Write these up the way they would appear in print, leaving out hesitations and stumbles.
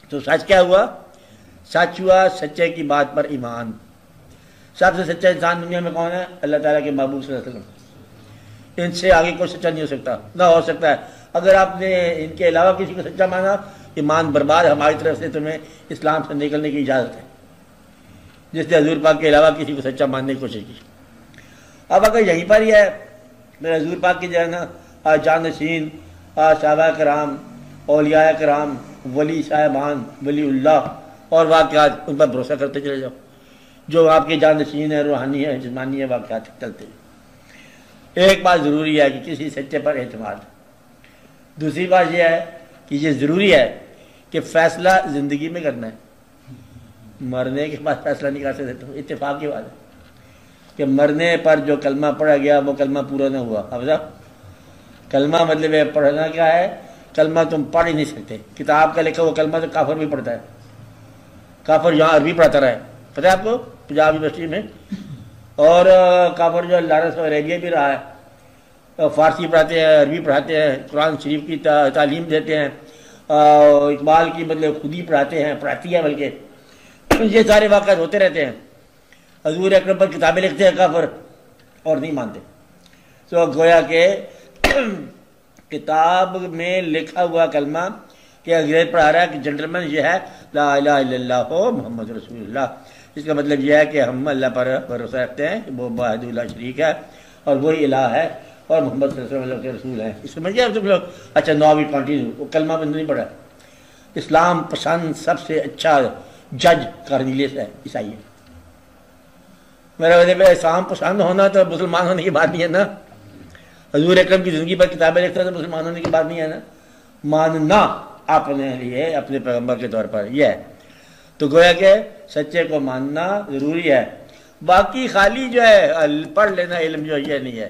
تو سچ کیا ہوا؟ سچ ہوا سچے کی بات پر ایمان۔ سب سے سچا انسان دنیا میں کون ہے؟ اللہ تعالیٰ کے محبوب صلی اللہ علیہ وسلم۔ ان سے آگے کوئی سچا نہیں ہو سکتا، نہ ہو سکتا ہے۔ اگر آپ نے ان کے علاوہ کسی کو سچا مانا، ایمان برباد۔ ہماری طرف سے تمہیں اسلام سے نکلنے کی اجازت ہے، جس نے حضور پاک کے علاوہ کسی کو سچا ماننے کی کوشش کی۔ اب اگر یہیں پر ہی ہے میرے حضور پاک کی جو ہے نا جانشین صحابہ کرام، اولیاء کرام، ولی صاحبان، ولی اللہ اور واقعات، ان پر بھروسہ کرتے چلے جاؤ جو آپ کے جانشین ہیں، روحانی ہے، جسمانی ہے، واقعات چلتے ہیں۔ ایک بات ضروری ہے کہ کسی سچے پر اعتماد۔ دوسری بات یہ ہے کہ یہ ضروری ہے کہ فیصلہ زندگی میں کرنا ہے، مرنے کے بعد فیصلہ نہیں کر سکتے۔ اتفاق کی بات ہے کہ مرنے پر جو کلمہ پڑھا گیا وہ کلمہ پورا نہ ہوا۔ اب کلمہ مطلب ہے پڑھنا کیا ہے؟ کلمہ تم پڑھ ہی نہیں سکتے۔ کتاب کا لکھا وہ کلمہ تو کافر بھی پڑھتا ہے، کافر یہاں عربی پڑھاتا رہا ہے، پتہ ہے آپ کو، پنجاب یونیورسٹی میں۔ اور کافر جو لارنس عربیہ بھی رہا ہے، فارسی پڑھاتے ہیں، عربی پڑھاتے ہیں، قرآن شریف کی تعلیم دیتے ہیں، اقبال کی مطلب خود ہی پڑھاتے ہیں، پڑھاتی ہے بلکہ۔ یہ سارے واقعات ہوتے رہتے ہیں۔ حضور اکرم پر کتابیں لکھتے ہیں کافر اور نہیں مانتے۔ تو گویا کہ کتاب میں لکھا ہوا کلمہ کہ انگریز پڑھا رہا ہے کہ جنٹلمین یہ ہے لا الہ الا اللہ محمد رسول اللہ، اس کا مطلب یہ ہے کہ ہم اللہ پر بھروسہ رکھتے ہیں کہ وہ واحد لا شریک ہے اور وہی الہ ہے اور محمد صلی اللہ علیہ وسلم کے رسول ہیں۔ اس سمجھ گئے تم لوگ؟ اچھا نو وی کنٹینیو۔ وہ کلمہ بند نہیں پڑھا۔ اسلام پسند سب سے اچھا جج کارنیلیس ہے، عیسائی ہے۔ میرا مطلب ہے اسلام پسند ہونا تو مسلمان ہونے کی بات نہیں ہے نا۔ حضور اکرم کی زندگی پر کتابیں لکھتا تو مسلمان ہونے کی بات نہیں ہے نا۔ ماننا اپنے لیے اپنے پیغمبر کے طور پر یہ ہے۔ تو گویا کہ سچے کو ماننا ضروری ہے، باقی خالی جو ہے پڑھ لینا علم جو یہ نہیں ہے۔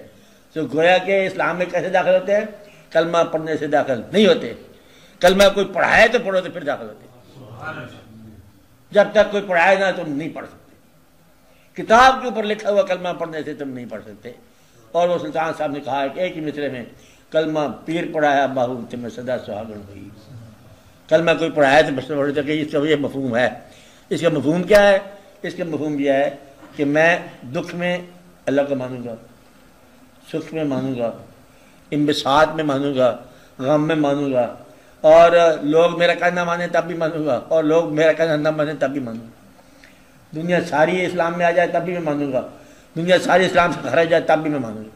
تو گویا کہ اسلام میں کیسے داخل ہوتے ہیں؟ کلمہ پڑھنے سے داخل نہیں ہوتے۔ کلمہ کوئی پڑھائے تو پڑھو تو پھر داخل ہوتے۔ جب تک کوئی پڑھائے نہ تم نہیں پڑھ سکتے۔ کتاب کے اوپر لکھا ہوا کلمہ پڑھنے سے تم نہیں پڑھ سکتے۔ اور وہ سلطان صاحب نے کہا کہ ایک ہی مصرے میں کلمہ پیر پڑھایا باہو تمہیں سدا سہاگن ہوئی۔ کلمہ کوئی پڑھایا تو بس پڑھ کہ اس کا یہ مفہوم ہے۔ اس کا مفہوم کیا ہے؟ اس کا مفہوم یہ ہے کہ میں دکھ میں اللہ کو مانوں گا، سکھ میں مانوں گا، انبساط میں مانوں گا، غم میں مانوں گا، اور لوگ میرا کہنا مانیں تب بھی مانوں گا اور لوگ میرا کہنا نہ مانیں تب بھی مانوں گا۔ دنیا ساری اسلام میں آ جائے تب بھی میں مانوں گا، دنیا ساری اسلام سے خارج جائے تب بھی میں مانوں گا۔